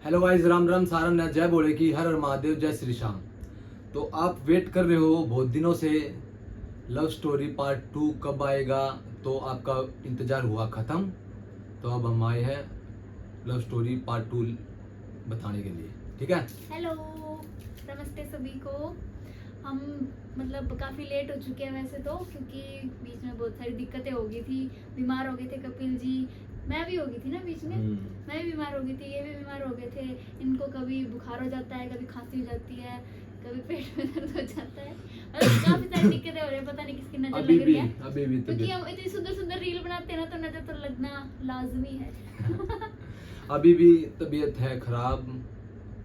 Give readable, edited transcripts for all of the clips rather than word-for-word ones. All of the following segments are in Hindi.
हेलो गाइस, राम राम सारन जय बोले की हर हर महादेव, जय श्री श्याम। तो आप वेट कर रहे हो बहुत दिनों से, लव स्टोरी पार्ट 2 कब आएगा। तो आपका इंतजार हुआ खत्म। तो अब हम आए हैं लव स्टोरी पार्ट 2 बताने के लिए, ठीक है। हेलो, नमस्ते सभी को। हम मतलब काफ़ी लेट हो चुके हैं वैसे तो, क्योंकि बीच में बहुत सारी दिक्कतें हो गई थी। बीमार हो गए थे कपिल जी, मैं भी हो गई थी ना बीच में। मैं भी बीमार हो गई थी, ये भी बीमार हो गए थे। इनको कभी बुखार हो जाता है, कभी खांसी हो जाती है, कभी पेट में दर्द हो जाता है। मतलब काफ़ी सारी दिक्कतें हो रही है, पता नहीं किसकी नज़र लग रही है। अभी भी क्योंकि हम इतनी सुंदर सुंदर रील बनाते हैं ना, तो नज़र तो लगना लाजमी है। अभी भी तबीयत है खराब,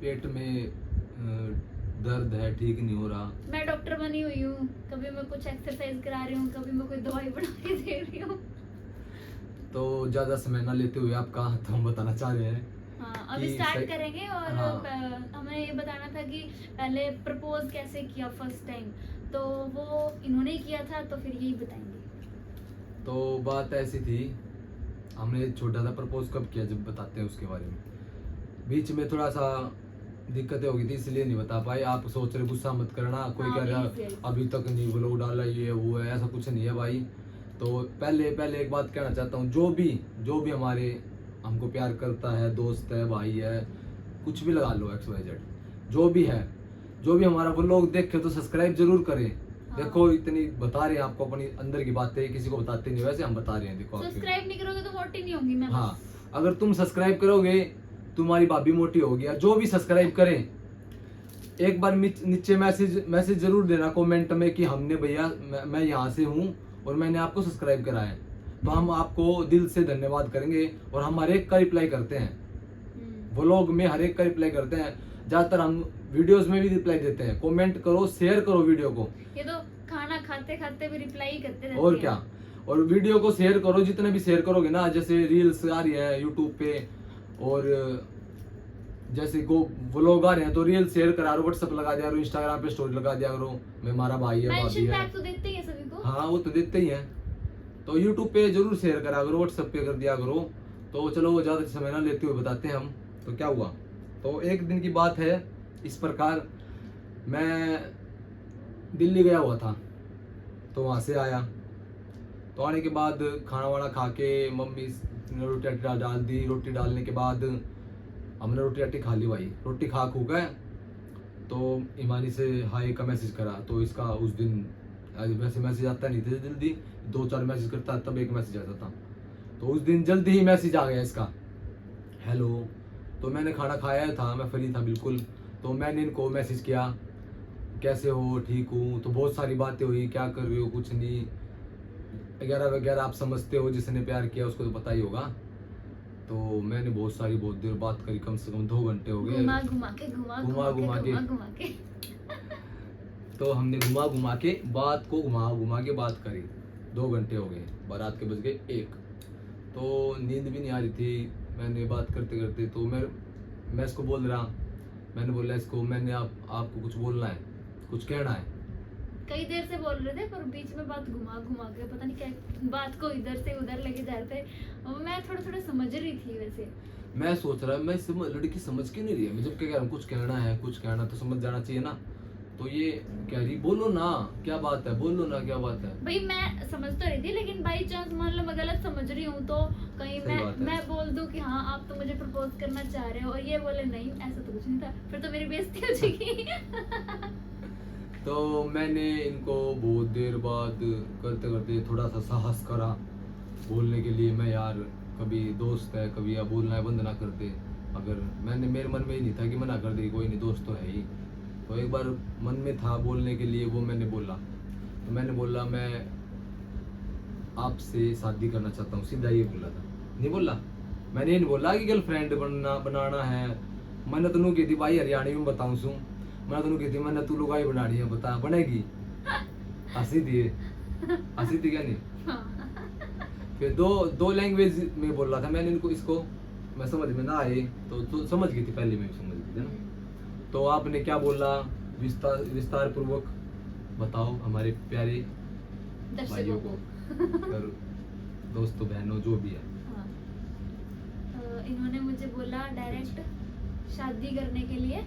पेट में दर्द है, ठीक नहीं हो रहा। मैं डॉक्टर बनी हुई हूँ, कभी मैं कुछ एक्सरसाइज करा रही हूँ, कभी मैं कोई दवाई बना के दे रही हूँ। तो ज्यादा समय ना लेते हुए आपका हम बताना चाह रहे हैं। हाँ, अभी स्टार्ट करेंगे। और हाँ। हमें ये बताना था कि पहले प्रपोज कैसे किया फर्स्ट टाइम, तो वो इन्होंने ही किया था, तो फिर यही बताएंगे। तो बात ऐसी थी, हमने छोटा सा प्रपोज कब किया जब बताते हैं उसके बारे में। बीच में थोड़ा सा दिक्कतें हो गई थी, इसलिए नहीं बता पाए। आप सोच रहे, गुस्सा मत करना, कोई हाँ, कह रहा please। अभी तक नहीं व्लॉग डाला, ये वो है, ऐसा कुछ नहीं है भाई। तो पहले एक बात कहना चाहता हूँ, जो भी हमारे हमको प्यार करता है, दोस्त है, भाई है, कुछ भी लगा लो, XYZ जो भी हमारा व्लॉग देखे तो सब्सक्राइब जरूर करें। हाँ। देखो इतनी बता रहे हैं आपको, अपनी अंदर की बातें किसी को बताते नहीं, वैसे हम बता रहे हैं। देखो सब्सक्राइब नहीं करोगे तो मोटी नहीं होंगी मैं। हाँ, अगर तुम सब्सक्राइब करोगे तुम्हारी भाभी मोटी होगी। जो भी सब्सक्राइब करें, एक बार नीचे मैसेज जरूर देना कमेंट में कि हमने भैया मैं यहाँ से हूँ और मैंने आपको सब्सक्राइब करा है। तो हम आपको दिल से धन्यवाद करेंगे और हम हर एक का रिप्लाई करते हैं। व्लॉग में हर एक का रिप्लाई करते हैं, ज्यादातर हम वीडियोस में भी रिप्लाई देते हैं। कमेंट करो, शेयर करो वीडियो को। ये तो खाना खाते खाते भी रिप्लाई करते रहते और हैं। क्या, और वीडियो को शेयर करो, जितने भी शेयर करोगे ना, जैसे रील्स आ रही है यूट्यूब पे, और जैसे को व्लॉग आ रहे हैं तो रील शेयर करा करो, व्हाट्सएप लगा दिया करो, इंस्टाग्राम पे स्टोरी लगा दिया करो, मैं हमारा भाई है, भाभी है। तो देते ही है सभी को। हाँ, वो तो देते ही हैं। तो यूट्यूब पे जरूर शेयर करा करो, व्हाट्सएप पे कर दिया करो। तो चलो वो ज़्यादा समय ना लेते हुए बताते हैं हम। तो क्या हुआ, तो एक दिन की बात है इस प्रकार, मैं दिल्ली गया हुआ था, तो वहाँ से आया। तो आने के बाद खाना वाना खा के मम्मी ने रोटी डाल दी। रोटी डालने के बाद हमने रोटी खा ली भाई। रोटी खा खू गए तो ईमानी से हाय का मैसेज करा। तो इसका उस दिन वैसे मैसेज आता नहीं था जल्दी, 2-4 मैसेज करता तब एक मैसेज आता था। तो उस दिन जल्दी ही मैसेज आ गया इसका, हेलो। तो मैंने खाना खाया था, मैं फ्री था बिल्कुल। तो मैंने इनको मैसेज किया, कैसे हो, ठीक हूँ। तो बहुत सारी बातें हुई, क्या कर रहे हो, कुछ नहीं, वगैरह वगैरह। आप समझते हो, जिसने प्यार किया उसको तो पता ही होगा। तो मैंने बहुत देर बात करी, कम से कम 2 घंटे हो गए, घुमा घुमा के। तो हमने घुमा के बात करी। 2 घंटे हो गए, बारात के बज गए 1। तो नींद भी नहीं आ रही थी। मैंने बात करते करते तो मैं इसको बोल रहा, मैंने बोला इसको, मैंने आपको कुछ बोलना है, कुछ कहना है। कई देर से बोल रहे थे, पर बीच में बात घुमा घुमा के पता नहीं क्या बात को इधर से उधर लेके जा रहे थे। और मैं थोड़ा समझ रही थी वैसे। मैं सोच रहा, मैं लड़की समझ क्यों नहीं रही है। मैं जब कह रहा हूँ कुछ कहना तो समझ जाना चाहिए ना। तो ये कह रही, बोलो ना क्या बात है, बोलो ना क्या बात है। भाई मैं समझ तो रही थी, लेकिन बाई चांस मान लो मैं गलत समझ रही हूँ, तो कहीं मैं बोल दूं कि हाँ आप तो मुझे प्रपोज करना चाह रहे हो, और ये बोले नहीं ऐसा तो कुछ नहीं था, फिर तो मेरी बेइज्जती हो जाएगी। तो मैंने इनको बहुत देर बाद करते करते थोड़ा सा साहस करा बोलने के लिए। मैं यार, कभी दोस्त है, कभी या बोलना है बंद ना कर दे। अगर मेरे मन में ही नहीं था कि मना कर दे, कोई नहीं, दोस्त तो है ही। तो एक बार मन में था बोलने के लिए, वो मैंने बोला। तो मैंने बोला, मैं आपसे शादी करना चाहता हूँ, सीधा ये बोला था। नहीं बोला, मैंने ये नहीं बोला कि गर्लफ्रेंड बनाना है। मैंने तो की थी भाई, हरियाणी में बताऊँ सू, मैं तो की थी, मैंने तू लुगाई बनानी है, बता बनेगी। हंसी थी क्या नहीं। फिर दो लैंग्वेज में बोल रहा था मैंने इनको, इसको मैं समझ में ना आए तो समझ गई थी, पहले में भी समझ गई थी ना। तो आपने क्या बोला, विस्तार पूर्वक बताओ हमारे प्यारे भाइयों को, और दोस्तों बहनों जो भी है। इन्होंने मुझे बोला डायरेक्ट, शादी करने के लिए।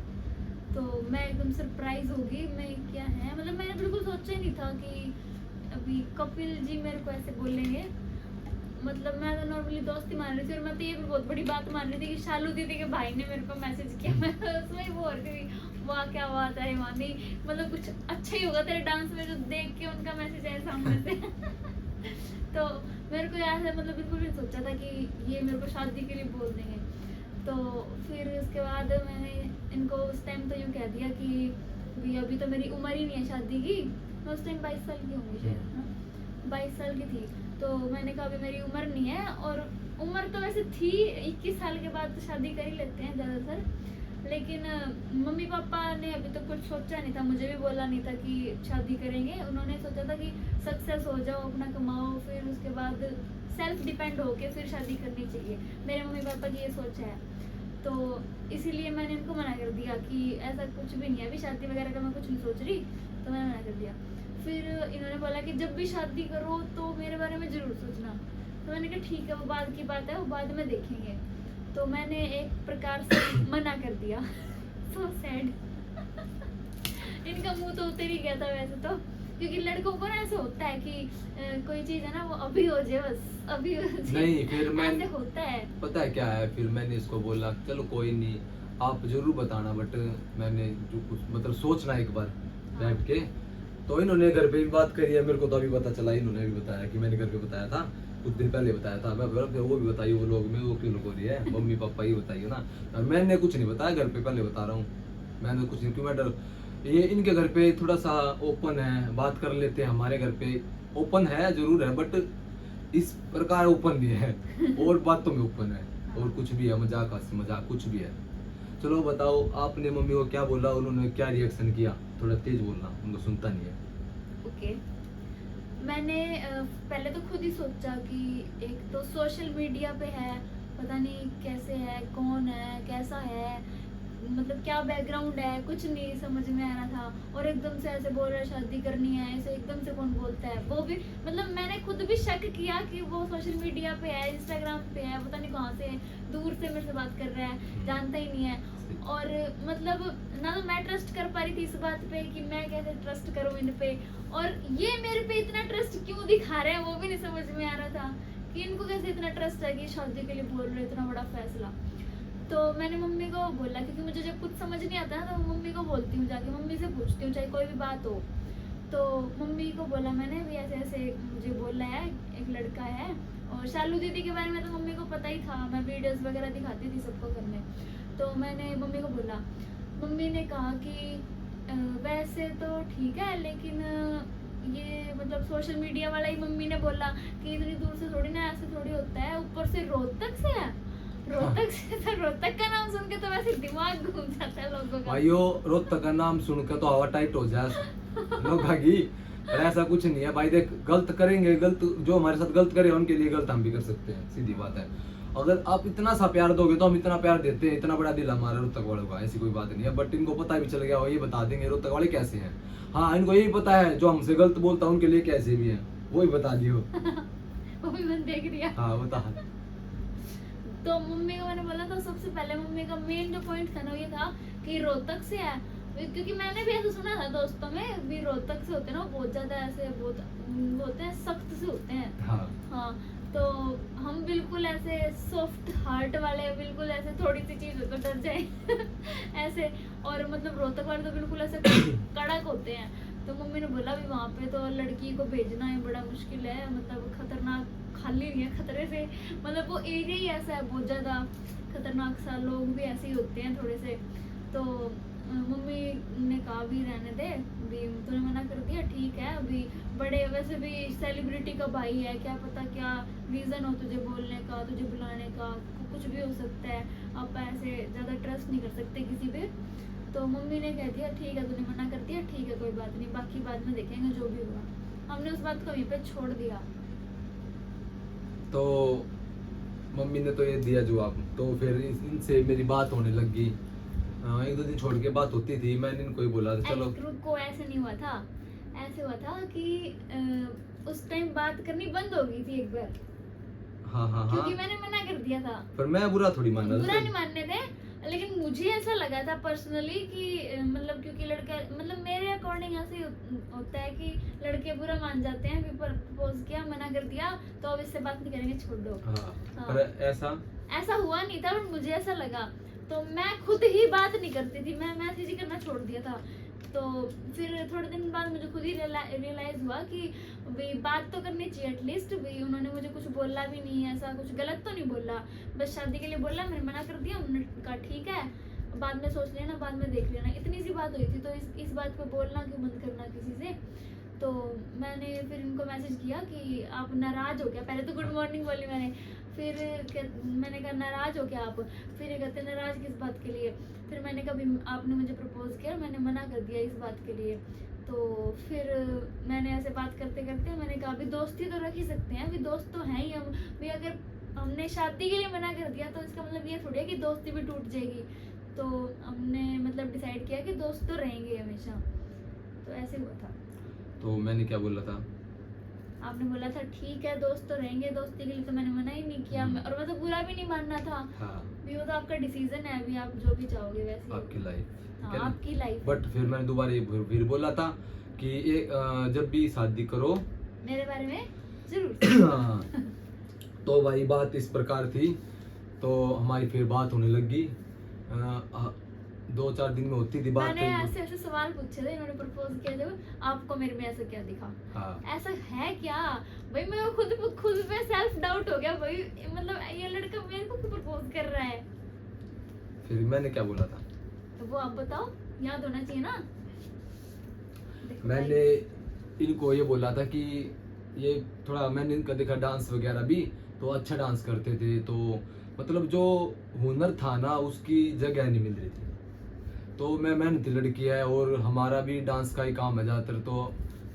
तो मैं एकदम सरप्राइज हो गई, मैं क्या है, मतलब मैंने बिल्कुल सोचा ही नहीं था कि अभी कपिल जी मेरे को ऐसे बोलेंगे। मतलब मैं तो नॉर्मली दोस्ती मान रही थी, और मैं तो ये भी बहुत बड़ी बात मान रही थी कि शालू दीदी के भाई ने मेरे को मैसेज किया। मैं तो उसमें ही बोल रही थी, वाह क्या बात है हिमानी, मतलब कुछ अच्छा ही होगा तेरे डांस में, जो देख के उनका मैसेज आया सामने से। तो मेरे को याद है, मतलब बिल्कुल भी सोचा था कि ये मेरे को शादी के लिए बोल देंगे। तो फिर उसके बाद मैंने इनको उस टाइम तो यूँ कह दिया कि भी अभी तो मेरी उम्र ही नहीं है शादी की। मैं उस टाइम 22 साल की होंगी शायद, 22 साल की थी। तो मैंने कहा अभी मेरी उम्र नहीं है, और उम्र तो वैसे थी 21 साल के बाद तो शादी कर ही लेते हैं ज़्यादातर। लेकिन मम्मी पापा ने अभी तक कुछ सोचा नहीं था, मुझे भी बोला नहीं था कि शादी करेंगे। उन्होंने सोचा था कि सक्सेस हो जाओ, अपना कमाओ, फिर उसके बाद सेल्फ डिपेंड होके फिर शादी करनी चाहिए। मेरे मम्मी पापा की ये सोच है। तो इसीलिए मैंने इनको मना कर दिया कि ऐसा कुछ भी नहीं है, अभी शादी वगैरह का मैं कुछ नहीं सोच रही। तो मैंने मना कर दिया। फिर इन्होंने बोला कि जब भी शादी करो तो मेरे बारे में ज़रूर सोचना। तो मैंने कहा ठीक है, वो बाद की बात है, वो बाद में देखेंगे। तो मैंने एक प्रकार से मना कर दिया। So sad. इनका मुंह तो उतर ही गया था वैसे तो, क्योंकि लड़कों को ना ऐसा होता है कि कोई चीज़ है ना वो अभी हो जाए, बस अभी हो जाए। नहीं फिर मैं ऐसे होता है। पता है क्या है, फिर मैंने इसको बोला चलो कोई नहीं, आप जरूर बताना, बट मैंने जो कुछ मतलब सोचना एक बार बैठ के। तो इन्होंने घर पे भी बात करी है, मेरे को तो अभी पता चला, इन्होंने भी बताया कि मैंने घर पे बताया था, कुछ दिन पहले बताया था। मैं बोला फिर वो भी बताइए, वो लोग में वो क्यों लुको रही है, मम्मी पापा ही बताइए ना। और मैंने कुछ नहीं बताया घर पे, पहले बता रहा हूँ, मैंने कुछ नहीं, क्यों मैं डर, ये इनके घर पे थोड़ा सा ओपन है, बात कर लेते हैं। हमारे घर पे ओपन है जरूर है, बट इस प्रकार ओपन भी है, और बातों में ओपन है, और कुछ भी है, मजाक हंसी मजाक कुछ भी है। चलो बताओ, आपने मम्मी को क्या बोला, उन्होंने क्या रिएक्शन किया? थोड़ा तेज बोलना, उनको सुनता नहीं है। ओके। मैंने पहले तो खुद ही सोचा कि एक तो सोशल मीडिया पे है, पता नहीं कैसे है, कौन है, कैसा है, मतलब क्या बैकग्राउंड है, कुछ नहीं समझ में आ रहा था। और एकदम से ऐसे बोल रहा है शादी करनी है, ऐसे एकदम से कौन बोलता है, वो भी मतलब मैंने खुद भी शक किया कि वो सोशल मीडिया पे है, इंस्टाग्राम पे है, पता नहीं कहाँ से दूर से मेरे से बात कर रहा है, जानता ही नहीं है। और मतलब ना तो मैं ट्रस्ट कर पा रही थी इस बात पे कि मैं कैसे ट्रस्ट करूं इन पे, और ये मेरे पे इतना ट्रस्ट क्यों दिखा रहे हैं वो भी नहीं समझ में आ रहा था कि इनको कैसे इतना ट्रस्ट है कि शादी के लिए बोल रहे इतना बड़ा फैसला। तो मैंने मम्मी को बोला, क्योंकि मुझे जब कुछ समझ नहीं आता ना तो मम्मी को बोलती हूँ, जाके मम्मी से पूछती हूँ चाहे कोई भी बात हो। तो मम्मी को बोला मैंने भी ऐसे ऐसे मुझे बोल रहा है एक लड़का है। और शालू दीदी के बारे में तो मम्मी को पता ही था, मैं वीडियोस वगैरह दिखाती थी सबको घर में। तो मैंने मम्मी को बोला, मम्मी ने कहा कि वैसे तो ठीक है, लेकिन ये मतलब सोशल मीडिया वाला ही, मम्मी ने बोला कि इतनी दूर से थोड़ी ना, ऐसे थोड़ी होता है, ऊपर से रोहतक से है। रोहतक से तो रोहतक का नाम सुन के तो वैसे दिमाग घूम जाता है लोगों का। भाइयों, रोहतक का नाम सुनकर तो हवा टाइट हो जाए लोग की, पर ऐसा कुछ नहीं है भाई। देख, गलत करेंगे, गलत जो हमारे साथ गलत करे उनके लिए गलत हम भी कर सकते हैं, सीधी बात है। अगर आप इतना सा प्यार दोगे तो हम इतना प्यार देते हैं, इतना बड़ा दिल हमारा रोहतक वालों का, ऐसी कोई बात नहीं है। बट इनको पता भी चल गया, वो ये बता देंगे रोहतक वाले कैसे हैं। हाँ, इनको यही पता है जो हमसे गलत बोलता है उनके लिए कैसे भी है, वो ही बता दियो। वो भी मैंने देख लिया। हाँ बता। तो मम्मी को मैंने बोला था, सबसे पहले मम्मी का मेन जो पॉइंट था ना ये था कि रोहतक से है, क्योंकि मैंने भी ऐसा सुना था दोस्तों में भी, रोहतक से होते हैं ना बहुत ज्यादा ऐसे बहुत होते हैं, सख्त से होते हैं। हाँ। तो हम बिल्कुल ऐसे सॉफ्ट हार्ट वाले, बिल्कुल ऐसे थोड़ी सी चीज हो तो डर जाए ऐसे। और मतलब रोहतक वाले तो बिल्कुल ऐसे कड़क होते हैं। तो मम्मी ने बोला भी वहाँ पे तो लड़की को भेजना है बड़ा मुश्किल है, मतलब खतरनाक, खाली नहीं है खतरे से, मतलब वो एरिया ही ऐसा है बहुत ज़्यादा खतरनाक सा, लोग भी ऐसे ही होते हैं थोड़े से। तो मम्मी ने कहा भी रहने दे, भी तूने मना कर दिया ठीक है, अभी बड़े वैसे भी सेलिब्रिटी का भाई है, क्या पता क्या रीज़न हो तुझे बोलने का, तुझे बुलाने का, कुछ भी हो सकता है, आप ऐसे ज़्यादा ट्रस्ट नहीं कर सकते किसी पे। तो मम्मी ने कह दिया ठीक है, तूने मना कर दिया ठीक है, कोई बात नहीं, बाकी बाद में देखेंगे जो भी हुआ। हमने उस बात को वहीं पे छोड़ दिया। तो मम्मी ने तो ये दिया जवाब, तो फिर इनसे मेरी बात होने लगी। एक दो दिन छोड़ के बात होती थी, मैंने इनको ही बोला चलो। रुको, ऐसे नहीं हुआ था, ऐसे हुआ था कि उस टाइम बात करनी बंद हो गई थी एक बार। हाँ हाँ हाँ, क्योंकि मैंने मना कर दिया था। पर मैं बुरा थोड़ी मान रहा था, बुरा नहीं मानने थे, लेकिन मुझे ऐसा लगा था पर्सनली कि मतलब क्योंकि लड़का मतलब मेरे अकॉर्डिंग ऐसे होता है कि लड़के बुरा मान जाते हैं कि प्रपोज किया मना कर दिया तो अब इससे बात नहीं करेंगे छोड़ दो। हाँ, हाँ। पर ऐसा हुआ नहीं था पर मुझे ऐसा लगा तो मैं खुद ही बात नहीं करती थी, मैं मैसेज ही करना छोड़ दिया था। तो फिर थोड़े दिन बाद मुझे खुद ही रियलाइज हुआ कि भाई बात तो करनी चाहिए एटलीस्ट। भाई उन्होंने मुझे कुछ बोला भी नहीं, ऐसा कुछ गलत तो नहीं बोला, बस शादी के लिए बोला, मैंने मना कर दिया। उन्होंने कहा ठीक है बाद में सोच लेना, बाद में देख लेना, इतनी सी बात हुई थी। तो इस बात पे बोलना क्यों बंद करना किसी से। तो मैंने फिर इनको मैसेज किया कि आप नाराज हो क्या, पहले तो गुड मॉर्निंग बोली मैंने, फिर मैंने कहा नाराज हो क्या आप, फिर ये कहते नाराज किस बात के लिए। फिर मैंने कहा भी आपने मुझे प्रपोज किया, मैंने मना कर दिया इस बात के लिए। तो फिर मैंने ऐसे बात करते करते मैंने कहा अभी दोस्ती तो रख ही सकते हैं, अभी दोस्त तो हैं ही हम भी। अगर हमने शादी के लिए मना कर दिया तो इसका मतलब ये थोड़ी है कि दोस्ती भी टूट जाएगी। तो हमने मतलब डिसाइड किया कि दोस्त तो रहेंगे हमेशा। तो ऐसे हुआ था। तो मैंने क्या बोला था, आपने बोला था ठीक है दोस्त तो रहेंगे, दोस्ती के लिए तो मैंने मना ही नहीं किया। और मतलब बुरा भी नहीं मानना था। हाँ, भी वो तो आपका डिसीजन है, अभी आप जो भी चाहोगे वैसे आपकी लाइफ। हाँ, आपकी लाइफ। बट फिर मैंने दोबारा ये फिर बोला था कि ये जब भी शादी करो मेरे बारे में जरूर हाँ, तो भाई बात इस प्रकार थी। तो हमारी फिर बात होने लगी, 2-4 दिन में होती थी बात। मैंने ऐसे ऐसे सवाल पूछे थे इन्होंने प्रपोज किया जब, आपको मेरे में ऐसा क्या दिखा, हाँ, ऐसा है क्या। भाई मैं खुद पे सेल्फ डाउट हो गया भाई, मतलब ये लड़का मेरे को क्यों प्रपोज कर रहा है। फिर मैंने क्या बोला था, तो वो आप बताओ, याद होना चाहिए ना। देखो मैंने भाई, इनको ये बोला था कि ये थोड़ा मैंने इनका देखा डांस वगैरह भी, तो अच्छा डांस करते थे। तो मतलब जो हुनर था ना उसकी जगह नहीं मिल रही थी। तो मैं मेहनती लड़की है और हमारा भी डांस का ही काम है ज़्यादातर। तो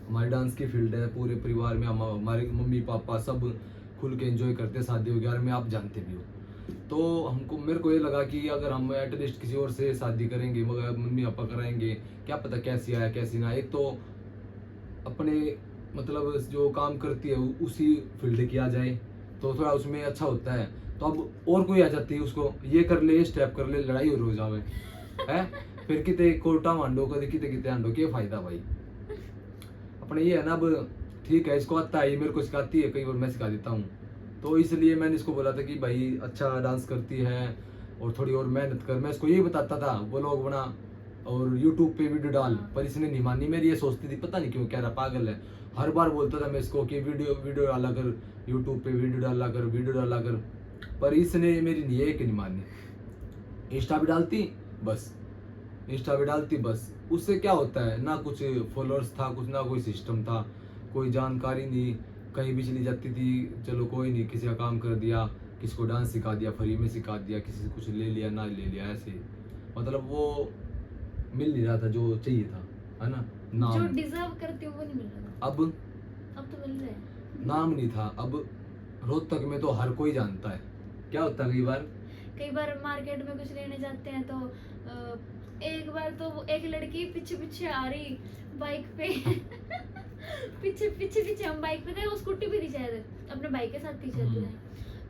हमारी डांस की फील्ड है, पूरे परिवार में हमारे मम्मी पापा सब खुल के एंजॉय करते हैं शादी वगैरह में, आप जानते भी हो। तो मेरे को ये लगा कि अगर हम एटलीस्ट किसी और से शादी करेंगे मगर मम्मी पापा कराएंगे, क्या पता कैसी आया कैसी ना। एक तो अपने मतलब जो काम करती है उसी फील्ड की आ जाए तो थोड़ा उसमें अच्छा होता है। तो अब और कोई आ जाती है उसको ये कर ले, स्टेप कर ले, लड़ाई हो जावे है, फिर किते कोटा मांडो कभी किते किते आंडो, क्या फायदा भाई। अपने ये है ना, अब ठीक है इसको आता है, मेरे को सिखाती है, कई बार मैं सिखा देता हूँ। तो इसलिए मैंने इसको बोला था कि भाई अच्छा डांस करती है और थोड़ी और मेहनत कर। मैं इसको यही बताता था, व्लॉग बना और यूट्यूब पे वीडियो डाल, पर इसने नहीं मानी मेरी। ये सोचती थी पता नहीं क्यों, कह रहा पागल है। हर बार बोलता था मैं इसको कि वीडियो डाला कर, यूट्यूब पे वीडियो डाला कर, वीडियो डाला कर, पर इसने मेरी नहीं एक नहीं मानी। इंस्टा भी डालती बस, इंस्टा पे डालती बस। उससे क्या होता है ना, कुछ फॉलोअर्स था, कुछ ना कोई सिस्टम था, कोई जानकारी नहीं, कहीं भी चली जाती थी, चलो कोई नहीं, किसी का काम कर दिया, किसी को डांस सिखा दिया, फ्री में सिखा दिया, किसी से कुछ ले लिया ना ले लिया, ऐसे मतलब वो मिल नहीं रहा था जो चाहिए था, है ना। नाम जो डिजर्व करते हो वो नहीं मिल रहा। अब तो मिल रहा है। नाम नहीं था। अब रोहतक में तो हर कोई जानता है। क्या होता है कई बार मार्केट में कुछ लेने जाते हैं तो एक बार तो एक लड़की पीछे पीछे आ रही बाइक पे पीछे हम बाइक पे थे, वो स्कूटी पे थी शायद, अपने बाइक के साथ पीछे थे।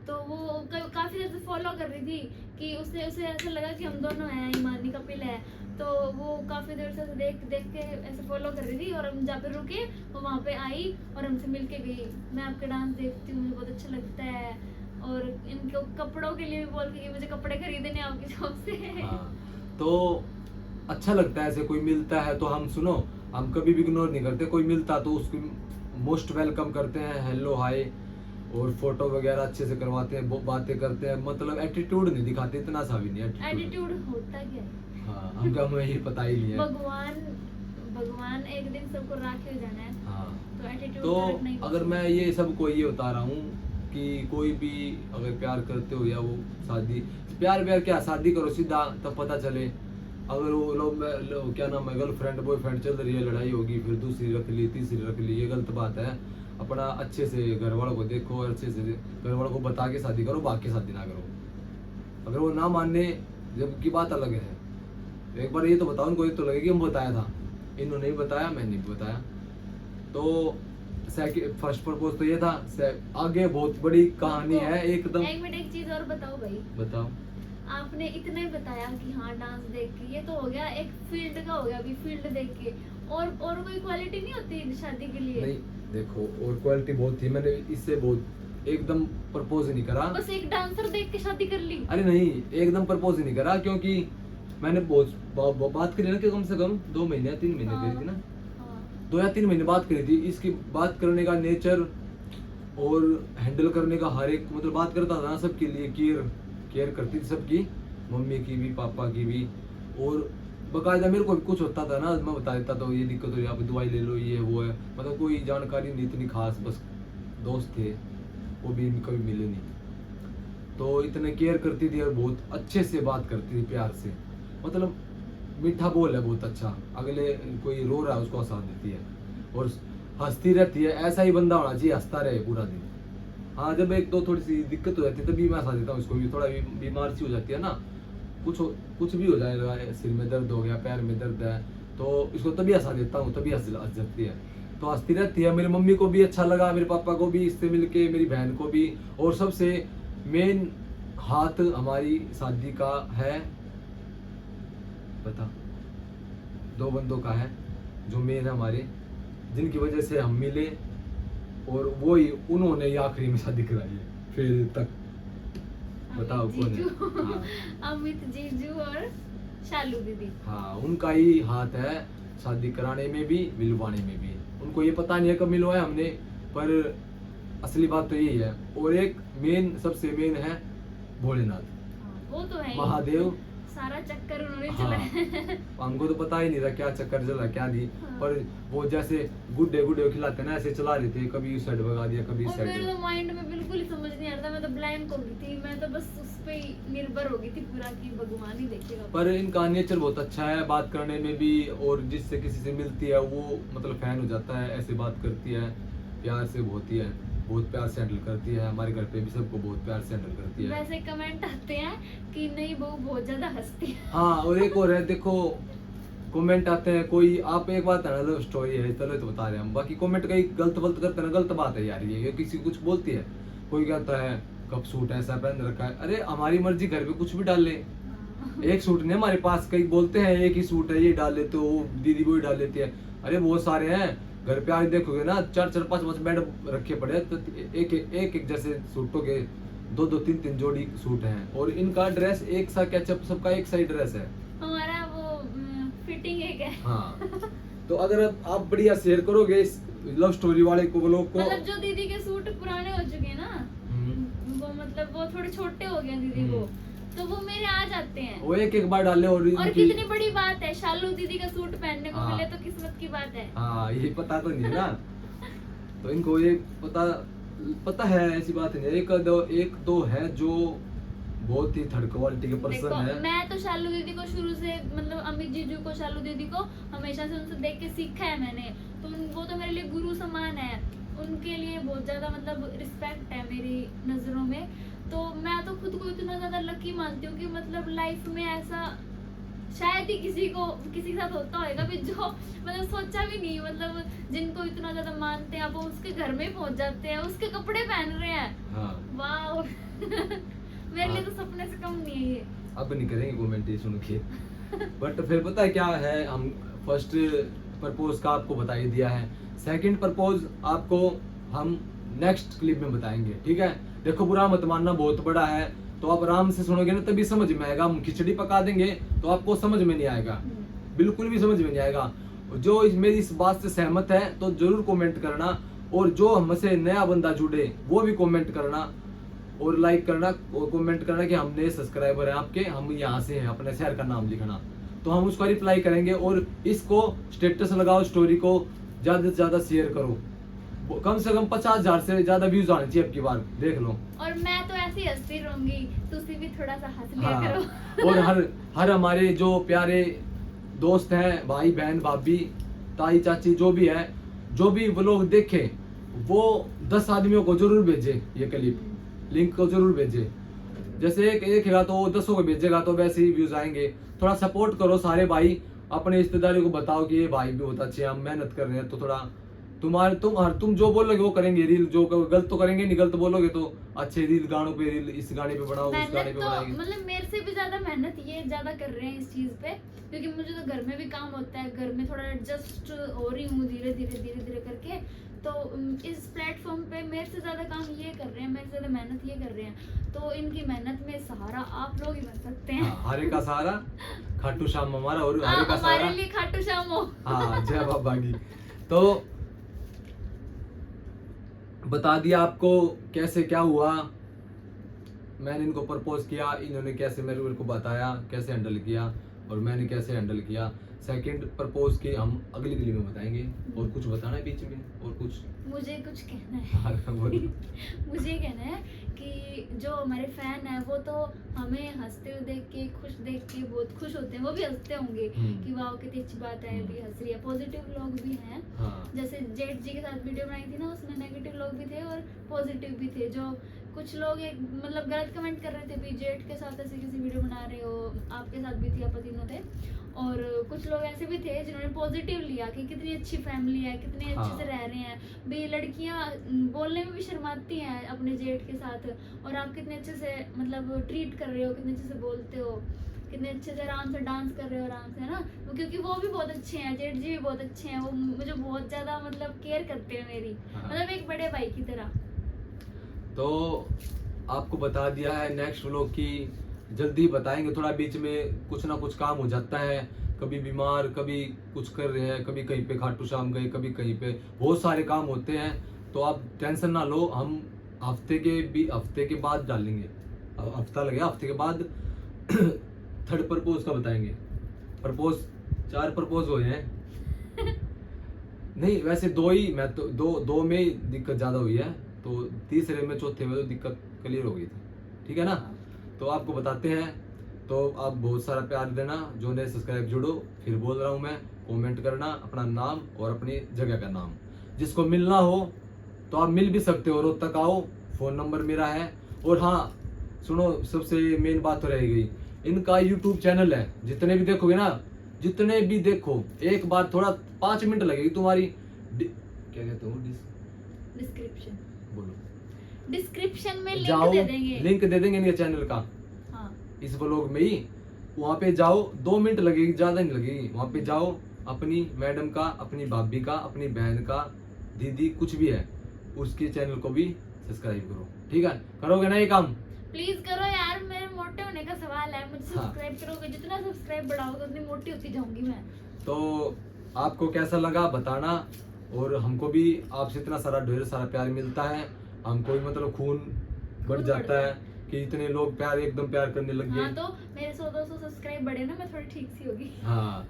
तो वो काफी देर से फॉलो कर रही थी कि उसे ऐसा लगा कि हम दोनों हैं, ईमानी कपिल है। तो वो काफी देर से देख के ऐसे फॉलो कर रही थी और हम जहाँ पे रुके वो वहाँ पे आई और हमसे मिल के गई। मैं आपके डांस देखती हूँ, मुझे बहुत अच्छा लगता है, और इनको कपड़ों के लिए भी बोल के मुझे कपड़े खरीदने आपकी शॉप से। तो अच्छा लगता है ऐसे कोई मिलता है तो हम सुनो, हम कभी भी इग्नोर नहीं करते। कोई मिलता तो उसको मोस्ट वेलकम करते हैं, हेलो हाय, और फोटो वगैरह अच्छे से करवाते हैं, बातें करते हैं, मतलब एटीट्यूड नहीं दिखाते, इतना सा भी नहीं एटीट्यूड होता क्या है। हाँ, हमको हमें ये पता ही नहीं है। भगवान एक दिन सबको राखे जाना है। हाँ, तो एटीट्यूड तो अगर मैं ये सबको ये बता रहा हूँ कि कोई भी अगर प्यार करते हो या वो शादी प्यार क्या शादी करो सीधा, तब पता चले। अगर वो लोग क्या नाम है गर्लफ्रेंड बॉयफ्रेंड चल रही है, लड़ाई होगी, फिर दूसरी रख ली, तीसरी रख ली, ये गलत बात है। अपना अच्छे से घर वालों को देखो और अच्छे से घर वालों को बता के शादी करो, बाकी शादी ना करो। अगर वो ना मानने जब की बात अलग है। एक बार ये तो बताओ उनको, ये तो लगे कि हम बताया था, इन्होंने नहीं बताया, मैंने नहीं बताया। तो फर्स्ट प्रपोज तो ये था। आगे बहुत बड़ी कहानी है एकदम। एक मिनट एक चीज और बताओ भाई। बताओ। आपने इतना ही बताया कि हाँ डांस देख के, ये तो हो गया एक फील्ड का हो गया, अभी फील्ड देख के, और कोई क्वालिटी नहीं होती शादी के लिए? नहीं देखो, और क्वालिटी बहुत थी, मैंने इससे बहुत एकदम प्रपोज नहीं करा। बस एक डांसर देख के शादी कर ली? अरे नहीं, एकदम प्रपोज नहीं करा, क्योंकि मैंने बहुत बात करी ना कि कम से कम 2 महीने या 3 महीने करी थी ना, 2 या 3 महीने बात करी थी। इसकी बात करने का नेचर और हैंडल करने का हर एक, मतलब बात करता था ना सबके लिए, केयर करती थी सबकी, मम्मी की भी पापा की भी। और बकायदा मेरे को भी कुछ होता था ना, मैं बता देता था ये दिक्कत हो रही है, आप दवाई ले लो, ये वो है, मतलब कोई जानकारी नहीं इतनी खास, बस दोस्त थे, वो भी कभी मिले नहीं। तो इतने केयर करती थी और बहुत अच्छे से बात करती थी, प्यार से, मतलब मीठा बोल है बहुत अच्छा, अगले कोई रो रहा है उसको हंसा देती है और हंसती रहती है। ऐसा ही बंदा होना चाहिए, हंसता रहे पूरा दिन। हाँ, जब एक दो थोड़ी सी दिक्कत हो जाती है तभी मैं हंसा देता हूँ उसको भी, थोड़ा बीमार सी हो जाती है ना, कुछ भी हो जाएगा, सिर में दर्द हो गया, पैर में दर्द है, तो इसको तभी हंसा देता हूँ, तभी हंस जाती है, तो हंसती रहती है। मेरी मम्मी को भी अच्छा लगा, मेरे पापा को भी इससे मिलके, मेरी बहन को भी। और सबसे मेन हाथ हमारी शादी का है, बता, 2 बंदों का है जो मेन है हमारे, जिनकी वजह से हम मिले, और वो ही उन्होंने ही आखिरी में शादी कराई है फिर तक। बताओ कौन है? हाँ। अमित जीजू और शालू दीदी। हाँ, उनका ही हाथ है शादी कराने में भी, मिलवाने में भी। उनको ये पता नहीं है कब मिलवाया हमने, पर असली बात तो यही है। और एक मेन, सबसे मेन है भोलेनाथ, वो तो है, महादेव, सारा चक्कर उन्होंने हाँ। चलाया। हमको तो पता ही नहीं था क्या चक्कर चला, क्या नहीं, हाँ। पर वो जैसे गुड्डे खिलाते ना, ऐसे चला रहे थे, कभी उस साइड भगा दिया, कभी इस और मेरे साइड। तो माइंड में बिल्कुल ही समझ नहीं आ रहा था, मैं तो ब्लैंक हो गई थी, मैं तो बस उस पे ही निर्भर हो गई थी पूरा कि भगवान ही देखेगा। पर इनका नेचर बहुत अच्छा है, बात करने में भी, और जिससे किसी से मिलती है वो मतलब फैन हो जाता है, ऐसे बात करती है, प्यार से होती है, बहुत प्यार से हैंडल करती है। हमारे घर पे भी सबको बहुत प्यार से हैंडल करती है। वैसे कमेंट आते हैं कि नहीं बहू बहुत ज्यादा हंसती है। हाँ, और एक और है, देखो कमेंट आते हैं, कोई आप एक बात है ना, स्टोरी है चलो तो बता रहे हैं हम, बाकी कमेंट कहीं गलत करते हैं ना, गलत बात है यार ये किसी को कुछ बोलती है, कोई कहता है कब सूट ऐसा पहन रखा है, अरे हमारी मर्जी, घर पे कुछ भी डाल ले, एक सूट नहीं हमारे पास, कई बोलते हैं एक ही सूट है, ये डाल लेते हो, दीदी वो ही डाल लेती है, अरे बहुत सारे हैं घर पे, आज देखोगे ना 4-4, 5-5 बेड रखे पड़े हैं, तो एक जैसे सूटों के 2-2, 3-3 जोड़ी सूट हैं, और इनका ड्रेस एक सा कैचअप, सबका एक सा ही ड्रेस है, हमारा वो फिटिंग एक है। हाँ। तो अगर आप बढ़िया शेयर करोगे इस लव स्टोरी वाले को, लोग को, मतलब जो दीदी के सूट पुराने हो चुके हैं ना, वो मतलब वो थोड़े छोटे हो गए दीदी को, तो वो मेरे आ जाते हैं, वो एक बार डाले। और कितनी बड़ी बात है, शालू दीदी का सूट पहनने को हाँ। मिले तो किस्मत की बात है। हाँ, ये पता तो नहीं है ना, तो इनको ये पता है, ऐसी बात नहीं है। एक दो है जो बहुत ही थर्ड क्वालिटी के पर्सन देखो, है। मैं तो शालू दीदी को शुरू से, मतलब अमित जीजू को, शालू दीदी को हमेशा से उनसे देख के सीखा है मैंने, तो वो तो मेरे लिए गुरु समान है, उनके लिए बहुत ज्यादा मतलब रिस्पेक्ट है मेरी नजरों में। तो मैं तो खुद को इतना ज्यादा लकी मानती हूँ कि मतलब लाइफ में ऐसा शायद ही किसी के साथ होता होगा भी, जो मतलब सोचा भी नहीं, मतलब जिनको इतना ज्यादा मानते हैं, अब वो उसके घर में पहुंच जाते हैं, उसके कपड़े पहन रहे हैं। हाँ। वाह। मेरे लिए तो सपने से कम नहीं है ये। अब नहीं करेंगे कमेंट ये सुन के। बट फिर पता है क्या है, हम फर्स्ट प्रपोज का आपको बता ही दिया है, सेकंड प्रपोज आपको हम नेक्स्ट क्लिप में बताएंगे, ठीक है। देखो बुरा मत मानना, बहुत बड़ा है, तो आप आराम से सुनोगे ना तभी समझ में आएगा। हम खिचड़ी पका देंगे तो आपको समझ में नहीं आएगा, बिल्कुल भी समझ में नहीं आएगा। जो मेरी इस बात से सहमत है तो जरूर कमेंट करना, और जो हमसे नया बंदा जुड़े वो भी कमेंट करना, और लाइक करना और कमेंट करना कि हमने सब्सक्राइबर है आपके, हम यहाँ से हैं, अपने शहर का नाम लिखना, तो हम उसका रिप्लाई करेंगे। और इसको स्टेटस लगाओ, स्टोरी को ज्यादा से ज्यादा शेयर करो, कम से कम 50,000 से ज्यादा व्यूज आने चाहिए अब की बार, देख लो। और मैं तो ऐसे ही हंसती रहूंगी, तुसी भी थोड़ा सा हंस लिया हाँ। करो। और हर हमारे जो प्यारे दोस्त हैं, भाई बहन भाभी ताई चाची जो भी है, जो भी व्लॉग देखे वो 10 आदमियों को जरूर भेजे, ये क्लिप लिंक को जरूर भेजे। जैसे एक देखेगा तो 10 को भेजेगा तो वैसे ही व्यूज आएंगे। थोड़ा सपोर्ट करो सारे भाई, अपने रिश्तेदारों को बताओ कि ये भाई भी बहुत अच्छे हैं, हम मेहनत कर रहे हैं, तो तुम जो बोलोगे वो करेंगे। रील जो गलत तो करेंगे नहीं, गलत बोलोगे तो अच्छे रील गानों पे, रील इस गाने पे बनाओ, उस गाने मेहनत पे तो बनाएंगे। मतलब मेरे से भी ज्यादा मेहनत ये ज्यादा कर रहे हैं इस चीज पे, क्योंकि मुझे तो घर में भी काम होता है, घर में थोड़ा एडजस्ट हो रही हूँ धीरे धीरे करके। तो इस प्लेटफॉर्म पे मेरे से ज्यादा काम ये कर रहे हैं, मेरे से ज्यादा मेहनत ये कर रहे हैं, तो इनकी मेहनत में सहारा आप लोग ही बन सकते हैं। हाँ, हरे का सहारा खाटू श्याम हमारा, और हाँ, हरे का हमारे सहारा लिए खाटू श्याम हो। हाँ, जय बाबा की। तो बता दिया आपको कैसे क्या हुआ, मैंने इनको प्रपोज किया, इन्होंने कैसे मेरे को बताया कैसे हैंडल किया, और मैंने कैसे हैंडल किया। सेकंड प्रपोज की हम अगली गली में बताएंगे। और कुछ बताना है बीच में, और कुछ मुझे कुछ कहना है। हाँ, बोलो। मुझे कहना है कि जो हमारे फैन है वो तो हमें हंसते हुए देख के, खुश देख के बहुत खुश होते हैं, वो भी हंसते होंगे कि वाह कितनी अच्छी बात है, अभी हंस रही है। पॉजिटिव लोग भी हैं, हाँ, जैसे जेठ जी के साथ वीडियो बनाई थी ना, उसमें नेगेटिव लोग भी थे और पॉजिटिव भी थे। जो कुछ लोग एक मतलब गलत कमेंट कर रहे थे भी जेठ के साथ ऐसे किसी वीडियो बना रहे हो, आपके साथ भी थी, आप तीनों थे। और कुछ लोग ऐसे भी थे जिन्होंने पॉजिटिव लिया कि कितनी अच्छी फैमिली है, कितने अच्छे हाँ। से रह रहे हैं। भी लड़कियां बोलने में भी शर्माती हैं अपने जेठ के साथ, और आप कितने अच्छे से मतलब ट्रीट कर रहे हो, कितने अच्छे से बोलते हो, कितने अच्छे से आराम से डांस कर रहे हो आराम से, है ना। क्योंकि वो भी बहुत अच्छे हैं, जेठ जी भी बहुत अच्छे हैं, वो मुझे बहुत ज्यादा मतलब केयर करते हैं मेरी, हाँ। मतलब एक बड़े भाई की तरह। तो आपको बता दिया है, नेक्स्ट व्लॉग की जल्दी बताएंगे। थोड़ा बीच में कुछ ना कुछ काम हो जाता है, कभी बीमार, कभी कुछ कर रहे हैं, कभी कहीं पे खाटू श्याम गए, कभी कहीं पे, बहुत सारे काम होते हैं। तो आप टेंशन ना लो, हम हफ्ते के बाद डालेंगे। हफ्ता लगेगा, हफ्ते के बाद थर्ड प्रपोज का बताएंगे। प्रपोज 4 प्रपोज हुए हैं नहीं वैसे 2 ही, मैं तो दो में ही दिक्कत ज्यादा हुई है, तो तीसरे में चौथे में तो दिक्कत क्लियर हो गई थी, ठीक है ना। तो आपको बताते हैं, तो आप बहुत सारा प्यार देना, जो नए सब्सक्राइब जुड़ो, फिर बोल रहा हूँ मैं, कमेंट करना अपना नाम और अपनी जगह का नाम। जिसको मिलना हो तो आप मिल भी सकते हो, रोहतक आओ, फोन नंबर मेरा है। और हाँ सुनो, सबसे मेन बात तो रह गई, इनका यूट्यूब चैनल है, जितने भी देखोगे ना, जितने भी देखो, एक बार थोड़ा 5 मिनट लगेगी तुम्हारी, क्या कहते हो, डिस्क्रिप्शन, बोलो, डिस्क्रिप्शन में लिंक जाओ, दे देंगे, लिंक दे देंगे इनके चैनल का, हाँ। इस व्लॉग में ही। वहाँ पे जाओ, 2 मिनट लगेगी, ज्यादा नहीं लगेगी। वहाँ पे जाओ, अपनी मैडम का, अपनी भाभी का, अपनी बहन का, दीदी कुछ भी है, उसके चैनल को भी सब्सक्राइब करो, ठीक है। करोगे ना ये काम? प्लीज करो यार, मेरे मोटे होने का सवाल है, मुझे हाँ। सब्सक्राइब करोगे, जितना सब्सक्राइब बढ़ाओगे उतनी मोटी होती जाऊंगी मैं। तो आपको कैसा लगा बताना, और हमको भी आपसे इतना सारा ढेर सारा प्यार मिलता है, हमको भी मतलब खून बढ़ जाता है कि इतने लोग प्यार, एकदम प्यार करने लग हाँ, गए। तो मेरे 100-200 सब्सक्राइब बढ़े ना, मैं थोड़ी ठीक सी होगी। हाँ,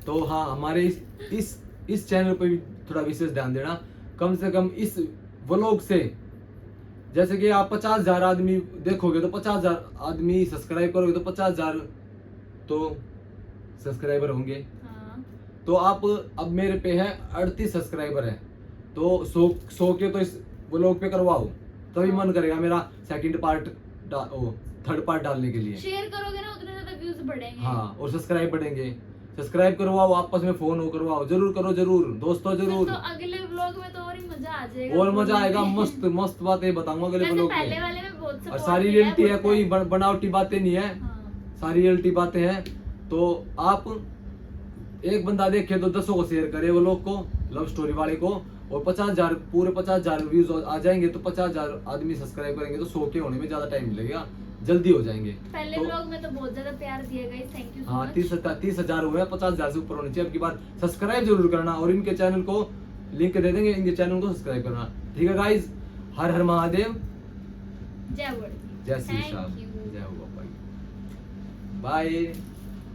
तो हाँ, हमारे इस चैनल पे भी थोड़ा विशेष ध्यान देना। कम से कम इस व्लॉग से, जैसे कि आप 50,000 आदमी देखोगे तो 50,000 आदमी सब्सक्राइब करोगे तो 50,000 तो सब्सक्राइबर होंगे। हाँ। तो आप अब मेरे पे है 38 सब्सक्राइबर है, तो 100 के तो इस व्लॉग पे करवाओ, तभी मन करेगा मेरा सेकंड पार्ट, थर्ड पार्ट डालने के लिए। शेयर करोगे ना, उतने ज्यादा व्यूज बढ़ेंगे। हाँ, और सब्सक्राइब बढ़ेंगे। सब्सक्राइब करवाओ, आपस में फोन हो करवाओ, जरूर करो, जरूर दोस्तों, फिर जरूर। तो अगले व्लॉग में तो और ही मजा आ जाएगा, और मजा आएगा, मस्त मस्त बातें बताऊंगा अगले वैसे व्लॉग पहले में। वाले में बहुत और support सारी मिला है, रियलिटी है, बहुत कोई है। बनावटी बातें नहीं है, हाँ। सारी रियलिटी बातें हैं। तो आप एक बंदा देखे तो 10 को शेयर करे, वो लोग को, लव स्टोरी वाले को, और 50,000 पूरे 50,000 व्यूज आ जाएंगे तो 50,000 आदमी सब्सक्राइब करेंगे, तो 100 के होने में ज्यादा टाइम मिलेगा, जल्दी हो जाएंगे। पहले तो व्लॉग में तो बहुत ज्यादा प्यार दिया गया, थैंक यू सो हाँ, मच। 30,000 हुए, 50,000 से ऊपर होने चाहिए। अब की बार सब्सक्राइब जरूर करना, और इनके चैनल को लिंक दे देंगे, इनके चैनल को सब्सक्राइब करना, ठीक है गाइज। हर हर महादेव, जय वर्ल्ड, जय श्री राम, जय हो बाबा, बाय।